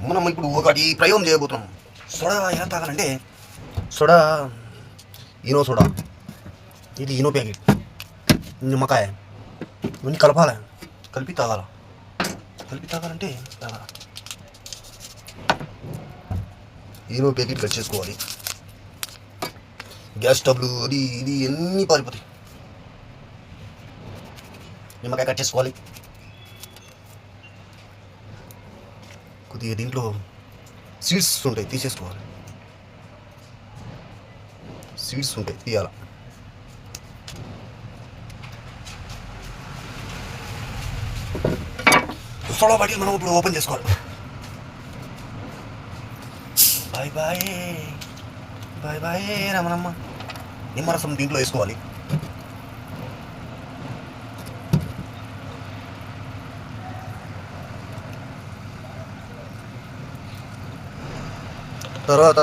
మనం ఇప్పుడు ఒకటి ప్రయోగం చేయబోతున్నాం. సోడా ఎలా తాగాలంటే సోడా ఈనో సోడా, ఇది ఈనో ప్యాకెట్, నిమ్మకాయ ఇవన్నీ కలపాలి. కలిపి తాగాలంటే తాగాల. ఈనో ప్యాకెట్ కట్ చేసుకోవాలి. గ్యాస్ స్టవ్లు అది ఇది అన్నీ పారిపోతాయి. నిమ్మకాయ కట్ చేసుకోవాలి. కొద్దిగా దీంట్లో సీడ్స్ ఉంటాయి, తీసేసుకోవాలి. సీడ్స్ ఉంటాయి, తీయాల. సోడా బాటిల్ మనం ఇప్పుడు ఓపెన్ చేసుకోవాలి. Bye bye bye bye Ramanamma. నిమ్మరసం దీంట్లో వేసుకోవాలి. తర్వాత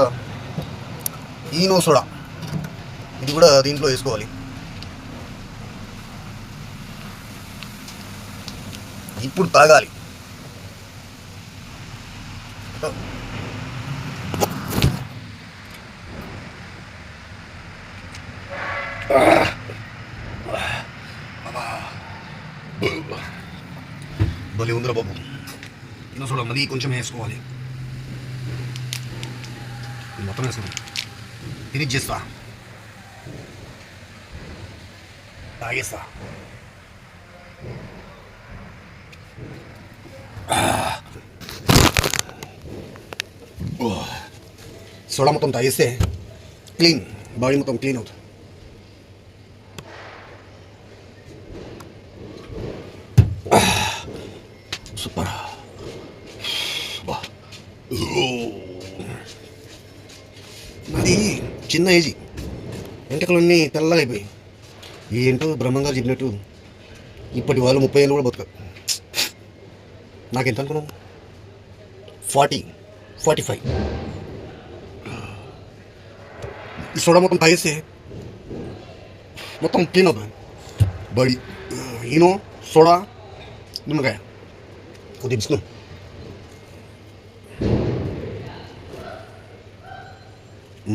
ఈనో సోడా, ఇది కూడా దీంట్లో వేసుకోవాలి. ఇప్పుడు తాగాలి. భలే ఉందిరా బాబు. ఈనో సోడా మళ్ళీ కొంచెం వేసుకోవాలి. మొత్తం వేసుకున్నాం. ఫినిష్ చేస్తా, తాగేస్తా. సోడా మొత్తం తాగేస్తే క్లీన్, బాడీ మొత్తం క్లీన్ అవుతుంది. సూపర్. అది చిన్న ఏజీ, వెంటకలన్నీ తెల్లగా అయిపోయి ఏంటో బ్రహ్మంగా చెప్పినట్టు ఇప్పటి వాళ్ళు 30 ఏళ్ళు కూడా బతకరు. నాకెంత అనుకున్నావు? 45. ఈ సోడా మొత్తం తాగేస్తే మొత్తం క్లీన్ అవుతుంది బాడీ. ఈనో సోడా నిమ్మకాయ కొద్దిగా బిస్ను.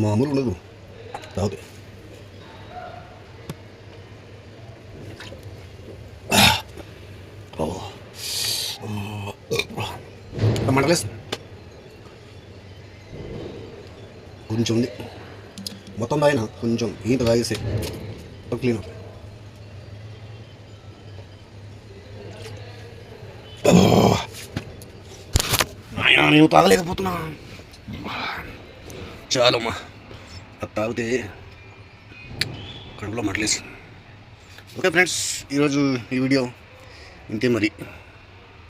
మామూలు ఉండదు తాగుతే. మంటలేస్తుంది. కొంచెం ఉంది, మొత్తం తాగిన కొంచెం ఈత తాగేస్తే మొత్తం క్లీన్ అవుతుంది. నాయన నేను తాగలేకపోతున్నా. చాలమ్మా, అది తాగితే కడుపులో మట్లేసి. ఓకే ఫ్రెండ్స్, ఈరోజు ఈ వీడియో ఇంతే మరి.